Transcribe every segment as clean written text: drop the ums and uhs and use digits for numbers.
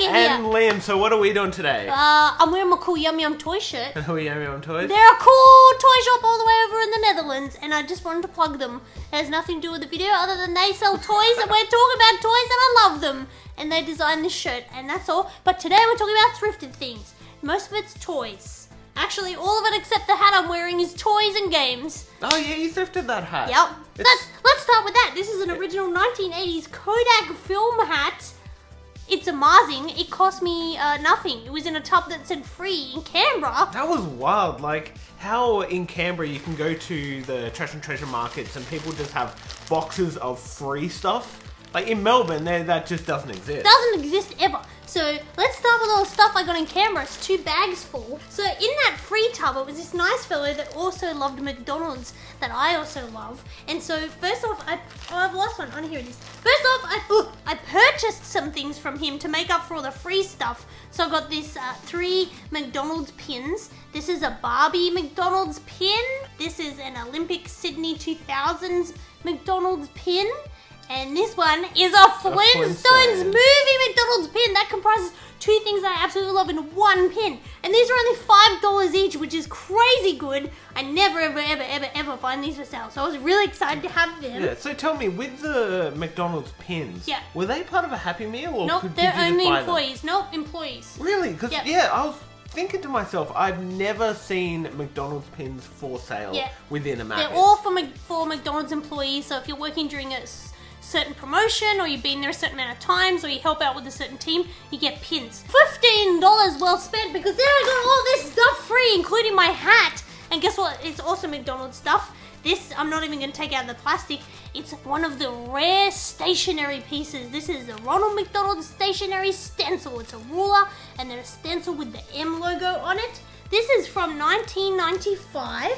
here. And Liam, so what are we doing today? I'm wearing my cool Yum Yum toy shirt. Who are Yum Yum Toys? They're a cool toy shop all the way over in the Netherlands, and I just wanted to plug them. It has nothing to do with the video other than they sell toys, and we're talking about toys, and I love them. And they designed this shirt, and that's all. But today we're talking about thrifted things. Most of it's toys. Actually, all of it except the hat I'm wearing is toys and games. Oh yeah, you thrifted that hat. Yep. Let's start with that. This is an original 1980s Kodak film hat. It's amazing. It cost me nothing. It was in a tub that said free in Canberra. That was wild. Like how in Canberra you can go to the trash and treasure markets and people just have boxes of free stuff. Like in Melbourne, that just doesn't exist. Doesn't exist ever. So let's start with all the stuff I got in Canberra. It's 2 bags full. So in that free tub, it was this nice fellow that also loved McDonald's that I also love. And so first off, I've lost one. Oh, here it is. First off, I purchased some things from him to make up for all the free stuff. So I got this 3 McDonald's pins. This is a Barbie McDonald's pin. This is an Olympic Sydney 2000s McDonald's pin. And this one is a Flintstones movie McDonald's pin. That comprises 2 things that I absolutely love in one pin. And these are only $5 each, which is crazy good. I never, ever find these for sale. So I was really excited to have them. Yeah, so tell me, with the McDonald's pins, were they part of a Happy Meal? Or nope, they're only employees. Nope, employees. Really? Because, I was thinking to myself, I've never seen McDonald's pins for sale within a Macca's. They're all for McDonald's employees. So if you're working during a certain promotion, or you've been there a certain amount of times, or you help out with a certain team, you get pins. $15 well spent, because then I got all this stuff free, including my hat. And guess what? It's also McDonald's stuff. This, I'm not even going to take out the plastic. It's one of the rare stationery pieces. This is a Ronald McDonald stationery stencil. It's a ruler and then a stencil with the M logo on it. This is from 1995.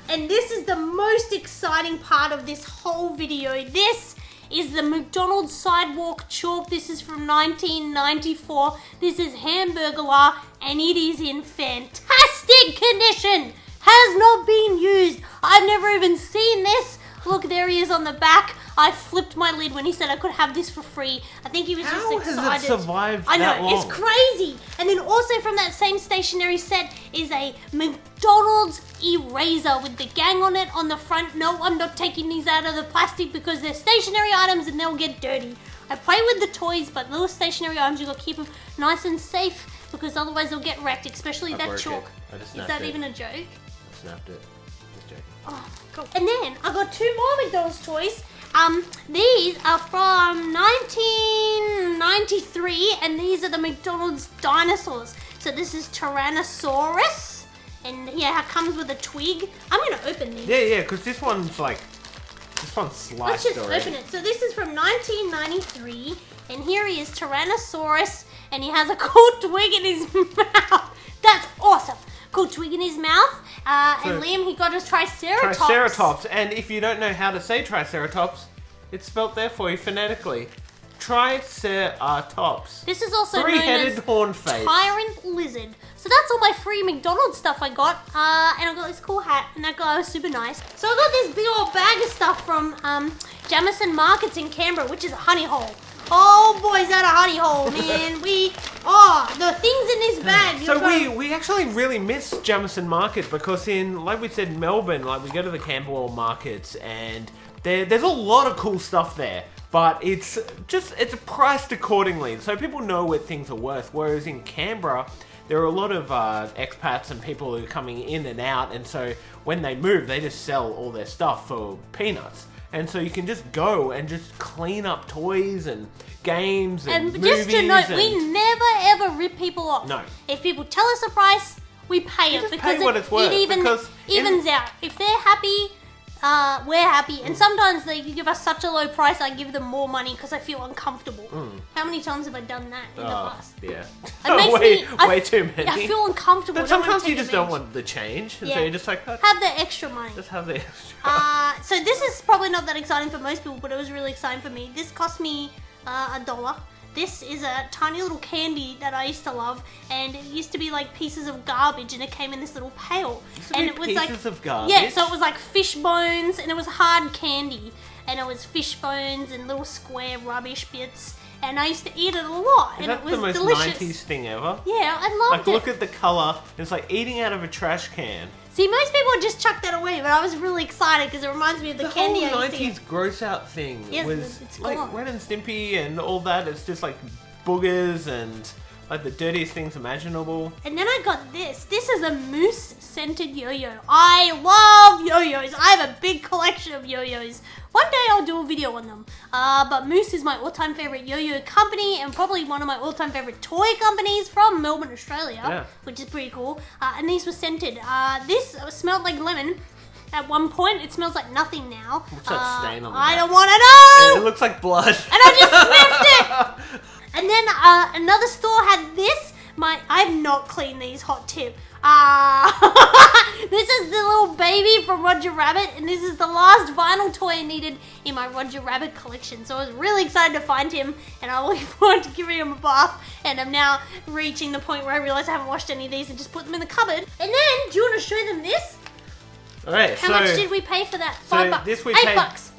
And this is the most exciting part of this whole video. This is the McDonald's sidewalk chalk. This is from 1994. This is Hamburglar, and it is in fantastic condition. Has not been used. I've never even seen this. Look, there he is on the back. I flipped my lid when he said I could have this for free. I think he was just excited. How has it survived I know, that long? it's crazy. And then also from that same stationery set is a McDonald's eraser with the gang on it on the front. No, I'm not taking these out of the plastic because they're stationery items and they'll get dirty. I play with the toys, but little stationary items, you got to keep them nice and safe because otherwise they'll get wrecked, especially that chalk. Is that even a joke? I snapped it. Just joking. Oh, God. And then I got 2 more McDonald's toys. These are from 1993, and these are the McDonald's dinosaurs. So this is Tyrannosaurus, and here it comes with a twig. I'm gonna open these. Yeah, because this one's sliced Let's just already. open it. So this is from 1993, and here he is, Tyrannosaurus, and he has a cool twig in his mouth. That's awesome. Cool twig in his mouth. And Liam, he got his Triceratops. Triceratops. And if you don't know how to say Triceratops, it's spelt there for you phonetically. Triceratops. This is also known Three-headed as horn face. Tyrant Lizard. So that's all my free McDonald's stuff I got. And I got this cool hat, and that guy was super nice. So I got this big old bag of stuff from Jamison Markets in Canberra, which is a honey hole. Oh boy, is that a honey hole, man. The things in this bag. So we actually really miss Jamison Market because in, like we said, Melbourne, like we go to the Camberwell markets and there's a lot of cool stuff there. But it's priced accordingly, so people know what things are worth. Whereas in Canberra, there are a lot of expats and people who are coming in and out, and so when they move, they just sell all their stuff for peanuts. And so you can just go and just clean up toys and games and movies. And just to note, we never ever rip people off. No. If people tell us a price, we pay it because pay what it's worth, it evens out. If they're happy, we're happy. And sometimes they give us such a low price, I give them more money because I feel uncomfortable. How many times have I done that in the past? Yeah. It makes way too many. I feel uncomfortable. But sometimes you just don't want the change. And so you're just like, have the extra money. Just have the extra. So this is probably not that exciting for most people, but it was really exciting for me. This cost me $1. This is a tiny little candy that I used to love, and it used to be like pieces of garbage, and it came in this little pail. And it was pieces of garbage? Yeah, so it was like fish bones, and it was hard candy. and it was fish bones and little square rubbish bits, and I used to eat it a lot, Is and that it was the most delicious. 90s thing ever? Yeah, I loved Like, it. look at the colour. It's like eating out of a trash can. See, most people would just chuck that away, but I was really excited because it reminds me of the candy whole I used to 90s gross out thing Yes, was it's like gone. Ren and Stimpy and all that. It's just like boogers and like the dirtiest things imaginable. And then I got this. This is a moose scented yo-yo. I love yo-yos. I have a big collection of yo-yos. One day I'll do a video on them. But Moose is my all-time favorite yo-yo company and probably one of my all-time favorite toy companies from Melbourne, Australia, which is pretty cool. And these were scented. This smelled like lemon. At one point, it smells like nothing now. What's that stain on the I back? don't want to know! It looks like blood. And I just sniffed it! And then another store had this. I've not cleaned these, hot tip. This is the little baby from Roger Rabbit, and this is the last vinyl toy I needed in my Roger Rabbit collection. So I was really excited to find him, and I look forward to giving him a bath. And I'm now reaching the point where I realize I haven't washed any of these and just put them in the cupboard. And then, do you want to show them this? Alright, How much did we pay for that? $5. This we $8.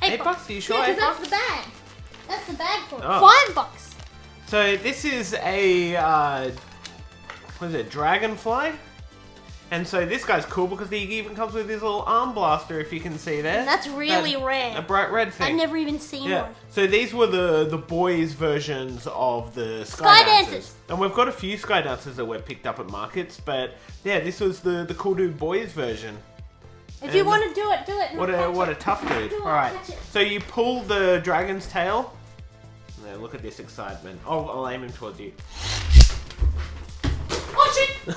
paid $8. $8? Are you sure? Yeah, because $8? that's the bag. That's the bag for it. Oh. $5. So this is a what is it, dragonfly? And so this guy's cool because he even comes with his little arm blaster, if you can see there. And that's really rare. A bright red thing. I've never even seen one. So these were the boys' versions of the Sky Dancers. And we've got a few Sky Dancers that we've picked up at markets, but yeah, this was the cool dude boys version. If you want to do it, do it. What a tough dude. Alright, so you pull the dragon's tail. Now look at this excitement. I'll aim him towards you. Oh shit!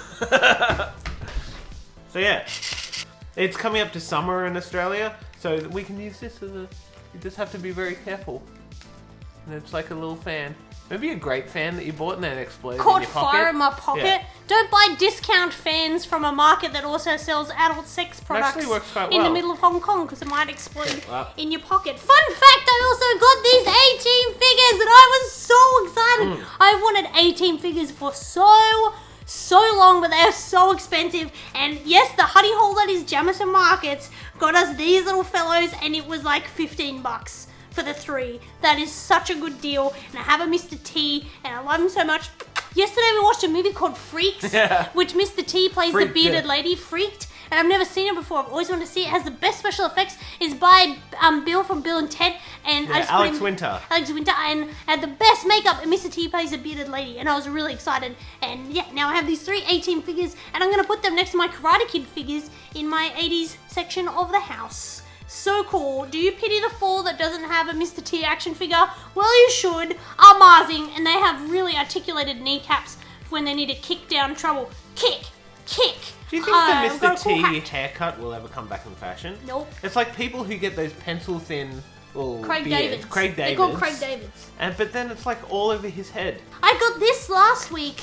So yeah, it's coming up to summer in Australia, so we can use this as a... You just have to be very careful. And it's like a little fan. Maybe a grape fan that you bought and then exploded in Caught your pocket. fire in my pocket. Yeah. Don't buy discount fans from a market that also sells adult sex products actually works quite in the well. middle of Hong Kong because it might explode well. in your pocket. Fun fact, I also got these 18 figures and I was so excited. I've wanted 18 figures for so long, but they are so expensive. And yes, the huddy hole that is Jamison Markets got us these little fellows and it was like $15 for the 3. That is such a good deal. And I have a Mr. T and I love him so much. Yesterday we watched a movie called Freaks, which Mr. T plays the bearded lady, Freaked. And I've never seen it before. I've always wanted to see it. It has the best special effects. It's by Bill from Bill and Ted. And I just Alex Winter. Alex Winter, and had the best makeup, and Mr. T plays a bearded lady, and I was really excited. And yeah, now I have these 3 18 figures, and I'm going to put them next to my Karate Kid figures in my 80s section of the house. So cool. Do you pity the fool that doesn't have a Mr. T action figure? Well, you should. Amazing. And they have really articulated kneecaps when they need to kick down trouble. Kick. Do you think the Mr. T haircut will ever come back in fashion? Nope. It's like people who get those pencil thin Craig beards. Davids. Craig Davids. They're called Craig Davids. But then it's like all over his head. I got this last week.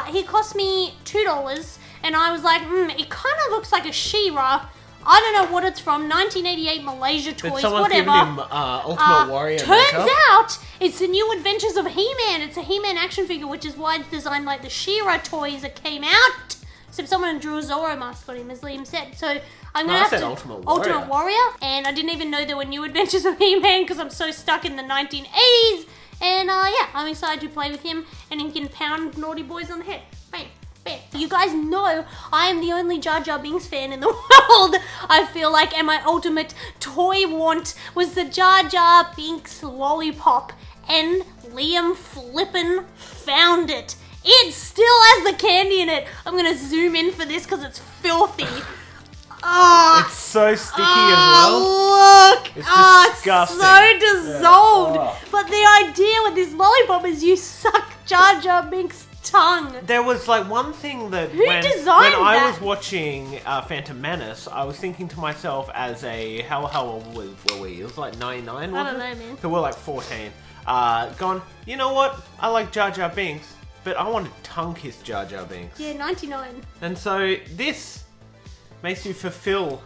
He cost me $2, and I was like, it kind of looks like a She-Ra. I don't know what it's from. 1988 Malaysia Toys, But someone's whatever. given him Ultimate Warrior Turns makeup. out it's the new adventures of He-Man. It's a He-Man action figure, which is why it's designed like the She-Ra toys that came out. Except someone drew a Zorro mask on him, as Liam said. So I'm gonna have to Ultimate Warrior, and I didn't even know there were new adventures of He-Man because I'm so stuck in the 1980s. And yeah, I'm excited to play with him, and he can pound naughty boys on the head. Bam. You guys know I am the only Jar Jar Binks fan in the world, I feel like, and my ultimate toy want was the Jar Jar Binks lollipop, and Liam flippin' found it. It still has the candy in it. I'm gonna zoom in for this because it's filthy. It's so sticky as well. Look! It's disgusting. It's so dissolved. Yeah. But the idea with this lollipop is you suck Jar Jar Binks' tongue. There was like one thing that Who when designed I that? was watching Phantom Menace, I was thinking to myself as a how old were we? It was like 99, wasn't it? I don't know, man. So we're like 14. Going, you know what? I like Jar Jar Binks, but I want to tongue kiss Jar Jar Binks. Yeah, 99. And so this makes you fulfill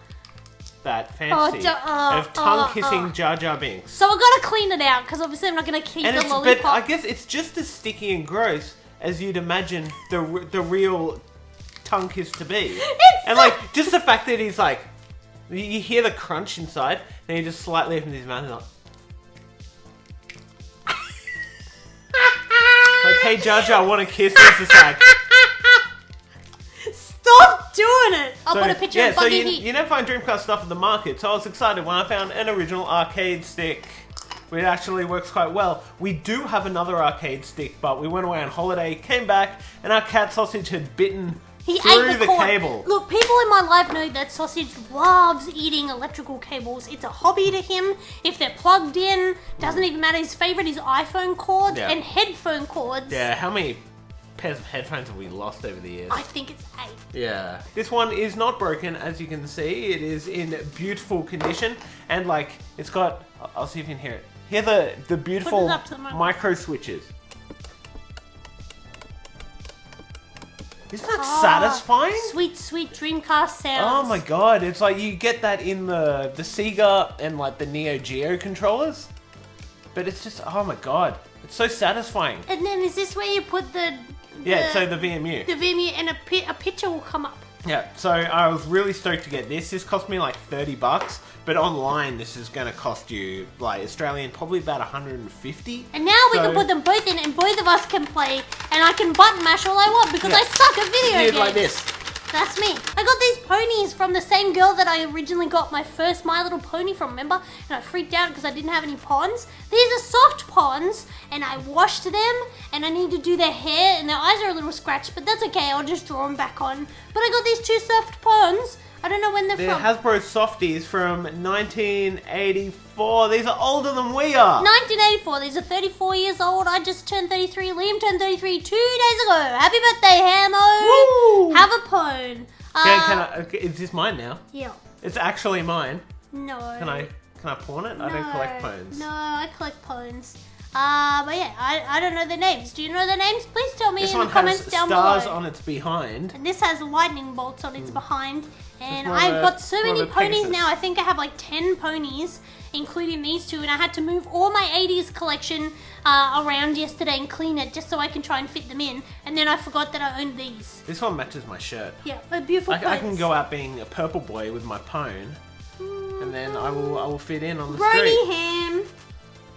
that fantasy of tongue kissing Jar Jar Binks. So I gotta clean it out because obviously I'm not gonna keep the lollipop. But I guess it's just as sticky and gross as you'd imagine the real tongue kiss to be. And like just the fact that he's like, you hear the crunch inside, then he just slightly opens his mouth and like, Hey Jar Jar, want to kiss Mr. Sack? Stop doing it! I'll put a picture of Buggy here. You never find Dreamcast stuff at the market, so I was excited when I found an original arcade stick. Which actually works quite well. We do have another arcade stick, but we went away on holiday, came back, and our cat Sausage had bitten through the cable. Look, people in my life know that Sausage loves eating electrical cables. It's a hobby to him. If they're plugged in, doesn't even matter. His favorite is iPhone cords and headphone cords. Yeah, how many pairs of headphones have we lost over the years? I think it's 8. Yeah. This one is not broken, as you can see. It is in beautiful condition, and like, it's got, I'll see if you can hear it. Hear the beautiful micro switches. Isn't that satisfying? Sweet, sweet Dreamcast sounds. Oh my god, it's like you get that in the Sega and like the Neo Geo controllers. But it's just, oh my god, it's so satisfying. And then is this where you put the so the VMU. The VMU and a picture will come up. Yeah, so I was really stoked to get this. This cost me like $30, but online this is going to cost you like Australian probably about 150. And now we can put them both in, and both of us can play, and I can button mash all I want because I suck at video games. Like this. That's me. I got these ponies from the same girl that I originally got my first My Little Pony from, remember? And I freaked out because I didn't have any ponds. These are soft ponds, and I washed them, and I need to do their hair, and their eyes are a little scratched, but that's okay, I'll just draw them back on. But I got these 2 soft ponds. I don't know when they're from. Hasbro Softies from 1984. These are older than we are. 1984. These are 34 years old. I just turned 33. Liam turned 33 2 days ago. Happy birthday, Hamo. Woo! Have a pone. Is this mine now? Yeah. It's actually mine. No. Can I pawn it? No. I don't collect pones. No, I collect pones. But yeah, I don't know their names. Do you know their names? Please tell me in the comments down below. This one has stars on its behind. And this has lightning bolts on its behind. And I've got so many ponies now. I think I have like 10 ponies, including these 2. And I had to move all my 80s collection around yesterday and clean it just so I can try and fit them in. And then I forgot that I owned these. This one matches my shirt. Yeah, a beautiful I can go out being a purple boy with my pone. And then I will fit in on the Brony street. ham.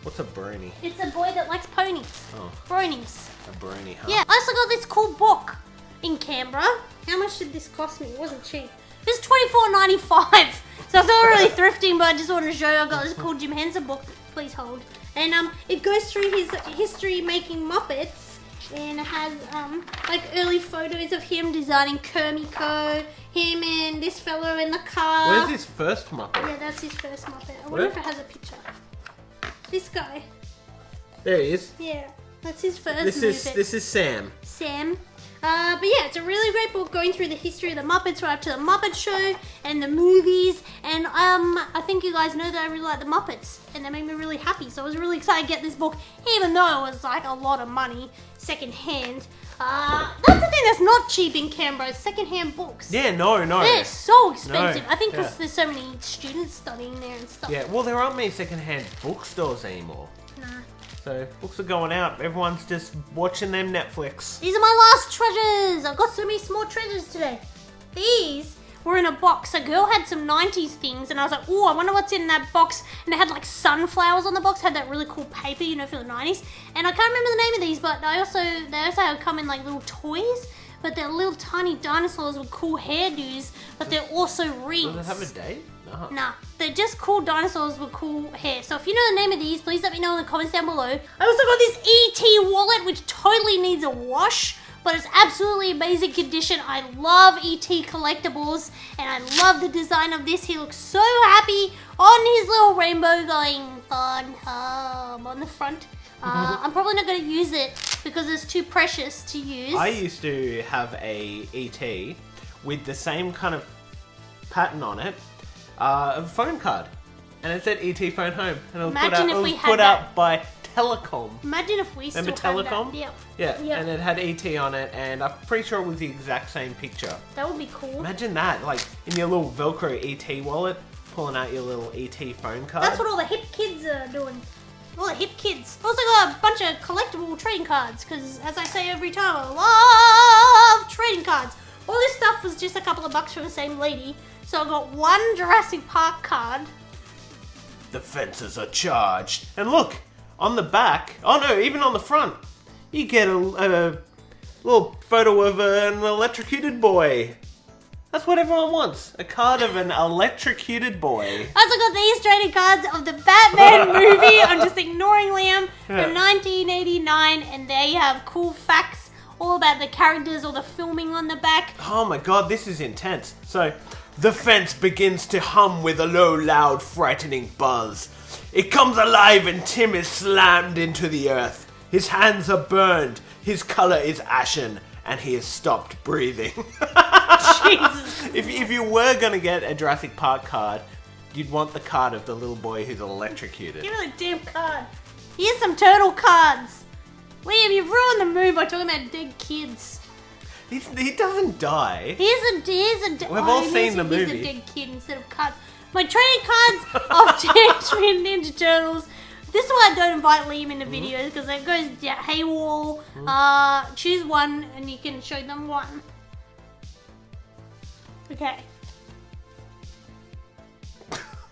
What's a brony? It's a boy that likes ponies. Oh. Bronies. A brony, huh? Yeah, I also got this cool book in Canberra. How much did this cost me? It wasn't cheap. It was $24.95. So it's not really thrifting, but I just wanted to show you I got this cool Jim Henson book. Please hold. And it goes through his history making Muppets. And it has like early photos of him designing Kermit-Co, him and this fellow in the car. Where's his first Muppet? Yeah, that's his first Muppet. I wonder if it has a picture. This guy. There he is. Yeah, that's his first This is Sam. Sam. But yeah, it's a really great book going through the history of the Muppets right up to the Muppet Show and the movies. And I think you guys know that I really like the Muppets, and that made me really happy. So I was really excited to get this book, even though it was like a lot of money, second hand. That's the thing that's not cheap in Canberra, is second-hand books. Yeah, no. They're so expensive. No. I think because there's so many students studying there and stuff. Yeah, well, there aren't many second-hand bookstores anymore. Nah. So, books are going out. Everyone's just watching them Netflix. These are my last treasures. I've got so many small treasures today. These were in a box. A girl had some 90s things, and I was like, oh, I wonder what's in that box. And it had like sunflowers on the box. Had that really cool paper, you know, for the 90s. And I can't remember the name of these, but they also come in like little toys. But they're little tiny dinosaurs with cool hairdos, but they're also rings. Does it have a date? Nah, they're just cool dinosaurs with cool hair. So if you know the name of these, please let me know in the comments down below. I also got this E.T. wallet, which totally needs a wash, but it's absolutely amazing condition. I love E.T. collectibles, and I love the design of this. He looks so happy on his little rainbow going fun home on the front. I'm probably not going to use it because it's too precious to use. I used to have a E.T. with the same kind of pattern on it. A phone card, and it said ET phone home, and it was put out by Telecom. Imagine if we Remember still Telecom? had that. Yeah, Yep. and it had ET on it, and I'm pretty sure it was the exact same picture. That would be cool. Imagine that, like in your little Velcro ET wallet, pulling out your little ET phone card. That's what all the hip kids are doing. All the hip kids. I also got a bunch of collectible trading cards, because as I say every time, I love trading cards. All this stuff was just a couple of bucks from the same lady. So I got one Jurassic Park card. The fences are charged. And look, on the back, oh no, even on the front, you get a little photo of an electrocuted boy. That's what everyone wants. A card of an electrocuted boy. I also got these trading cards of the Batman movie. I'm just ignoring Liam. From 1989, and they have cool facts all about the characters or the filming on the back. Oh my god, this is intense. So, the fence begins to hum with a low, loud, frightening buzz. It comes alive and Tim is slammed into the earth. His hands are burned, his color is ashen, and he has stopped breathing. Jesus. If you were going to get a Jurassic Park card, you'd want the card of the little boy who's electrocuted. Give me the damn card. Here's some turtle cards. Liam, you've ruined the mood by talking about dead kids. He doesn't die. Here's a We've all seen the movie. Here's a dead kid instead of cards. My trading cards of Teenage Mutant Ninja Turtles. This is why I don't invite Liam in the videos, because it goes haywall. Choose one and you can show them one. Okay.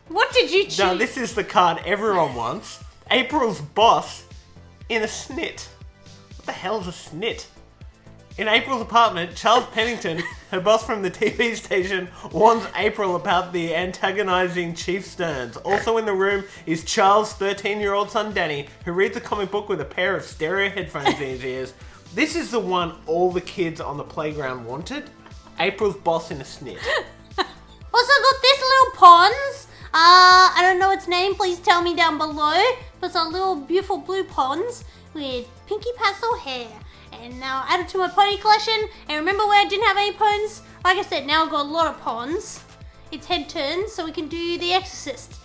What did you choose? No, this is the card everyone wants. April's boss in a snit. What the hell's a snit? In April's apartment, Charles Pennington, her boss from the TV station, warns April about the antagonizing Chief Stearns. Also in the room is Charles' 13-year-old son Danny, who reads a comic book with a pair of stereo headphones in his ears. This is the one all the kids on the playground wanted. April's boss in a snit. Also got this little Pons. I don't know its name, please tell me down below. But it's a little beautiful blue Pons with pinky pastel hair. And now added to my pony collection. And remember where I didn't have any Pons? Like I said, now I've got a lot of Pons. It's head turns, so we can do The Exorcist.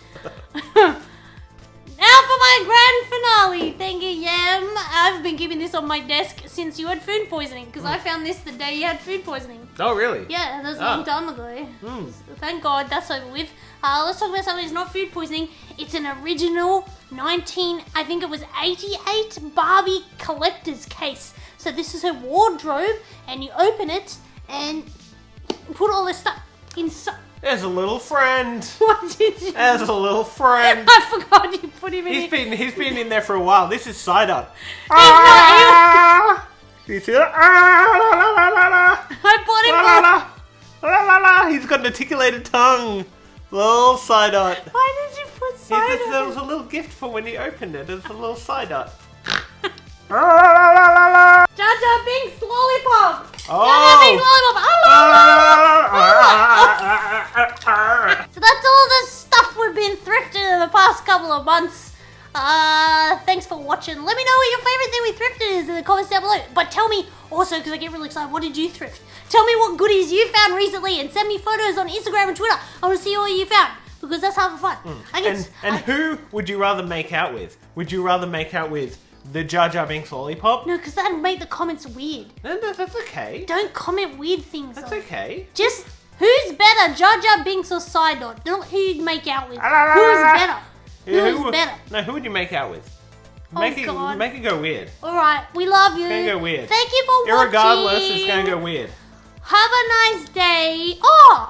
Now for my grand finale. Thank you, Yam. I've been keeping this on my desk since you had food poisoning, because I found this the day you had food poisoning. Oh, really? Yeah, that was a long time ago. So thank God that's over with. Let's talk about something that's not food poisoning. It's an original 88 Barbie collector's case. So this is her wardrobe, and you open it and put all this stuff inside. There's a little friend. What did you? There's a little friend. I forgot you put him in. He's been in there for a while. This is Psyduck. He's not You see that? I bought him for... He's got an articulated tongue. Little Psyduck. Why did you put cider? There was a little gift for when he opened it. It's a little Psyduck. Jar Jar Binks lollipop. Oh. Jar Jar Binks lollipop. So that's all the stuff we've been thrifting in the past couple of months. Thanks for watching. Let me know what your favorite thing we thrifted is in the comments down below. But tell me also, because I get really excited, what did you thrift? Tell me what goodies you found recently and send me photos on Instagram and Twitter. I want to see what you found, because that's half the fun. Who would you rather make out with? Would you rather make out with the Jar Jar Binks lollipop? No, because that'd make the comments weird. No, that's okay. Don't comment weird things. That's okay. Just who's better, Jar Jar Binks or Psyduck? Not who you'd make out with. Who's better? Who's better? No, who would you make out with? God. Make it go weird. Alright, we love you. It's gonna go weird. Thank you for watching. Irregardless, it's gonna go weird. Have a nice day. Oh,